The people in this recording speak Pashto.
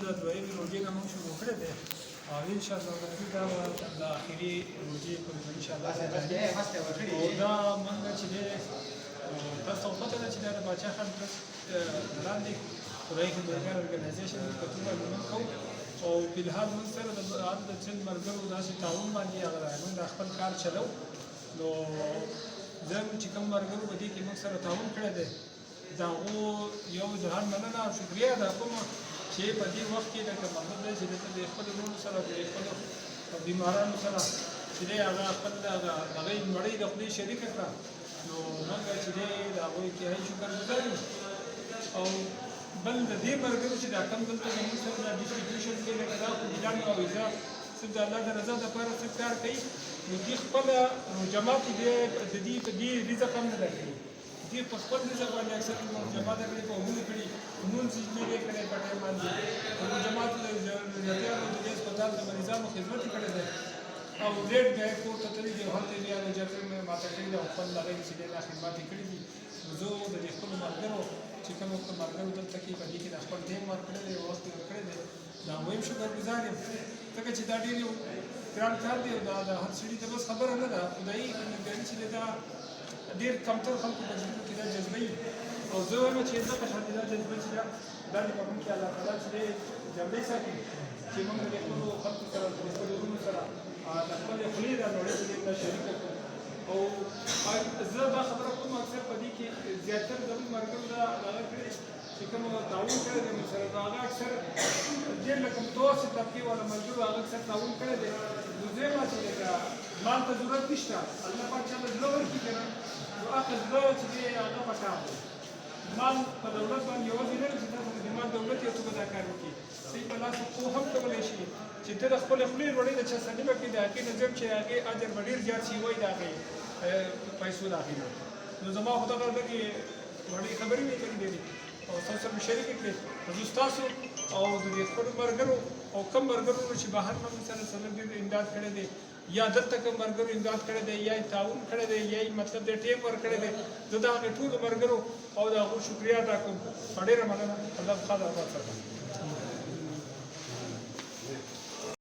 د دویمې روژې نه موږ شروع کړی دی او انشاءالله راځي دا د آخري روژې پورې به انشاءالله او دا موږ چې دی تاسو ته پته ده چې دا د باچا خان ټرست لاندې خدای خدمتګار ارګنایزیشن په توګه موږ کوو او فلحال موږ سره د عدد چند ملګرو داسې تعاون باندې هغه موږ د خپل کار چلو نو زموږ چې کوم ملګرو په دې کې موږ سره تعاون کړی دی د هغو یو جهان مننه او شکریه ادا کوم چې په دې وخت کې لکه مطلب دی چې دلته د خپلو وروڼو سره د خپلو بیمارانو سره چې دی هغه خپل هغې مړۍ د خولې شریکه کړه نو موږ چې دی د هغوی انتهایي شکرګزار یو او بل د دې ملګرو چې دا کم دلته زموږ سره دا ډسټریبیوشن کوي لکه دا خوږیدان او ویزا صرف د الله د رضا دپاره څه کار کوي نو دوی خپله جماعت د دې په دې رزق هم نه درکوي دوی په خپل رزق باندې اکثر جماعت کړي په عمومي کړي لمونځ یې نه دی کړی په ټایم باندې د جماعت د زیاتیانو د دې هسپتال د مریضانو خدمت یې کړی دی او ډېر بیا یې کور ته تللي دي او هلته یې بیا د جګړې ماته کړي ده او خپل هغې چې دی دا خدمات یې کړي دي نو زه د دې خپلو ملګرو چې کوم ملګرو دلته کې په دې کې د خپل ټیم ورکړی دی وخت یې ورکړی دی د هغوی هم شکرګزار یم ځکه چې دا ډېر یو ګران کار دی او دا د هر سړي ته بس خبره نه ده خدایي خدمتګاري چې دی دا ډېر کمتر خلکو په زړونو کې دا جذبه وي او زه وایم چې ځکه شاید دا جذبه چې دا د په موږ کې الله تعالی چې دی جمعې ساتي چې موږ د خپلو خلکو سره د خپلو وروڼو سره د خپلې خولې دا نړۍ چې دی دا شریکه کړو او زه دا خبره کوم اکثر په دې کې زیاتره زموږ ملګرو دا هغه کړی چې کوم تعاون کړی دی موږ سره هغه اکثر ډېر لکه متوسط طبقې والا ملګرو هغه اکثر تعاون کړی دی نو زه وایم چې لکه مال ته ضرورت نشته الله پاک چاته زړه ورکړي که نه نو هغه زړه چې دی هغه پکار دی مال په دولت باندې یوازې نه چې تاسو د مال دولت یو څوک دا کار وکړي صحیح په لاس خو هم کولی شي چې ته د خپلې خولې وړۍ د چا سلیمه کړي د هغې نه ځم چې هغې اجر به ډېر زیات شي وایي د هغې پیسو د هغې نه نو زما خو دغه لږې وړۍ خبرې مې کړي ډېرې او تاسو سره مې شریکې کړې زه ستاسو او د دې خپلو ملګرو او کم ملګرو چې بهر نه موږ سره څلور ډېر امداد کړی دی یا دلته کوم ملګرو امداد کړی دی یا یې تعاون کړی دی یا یې مطلب د ټیم ورکړی دی زه د هغې ټولو ملګرو او د هغو شکریه ادا کوم ډېره مننه الله ښه د آباد سره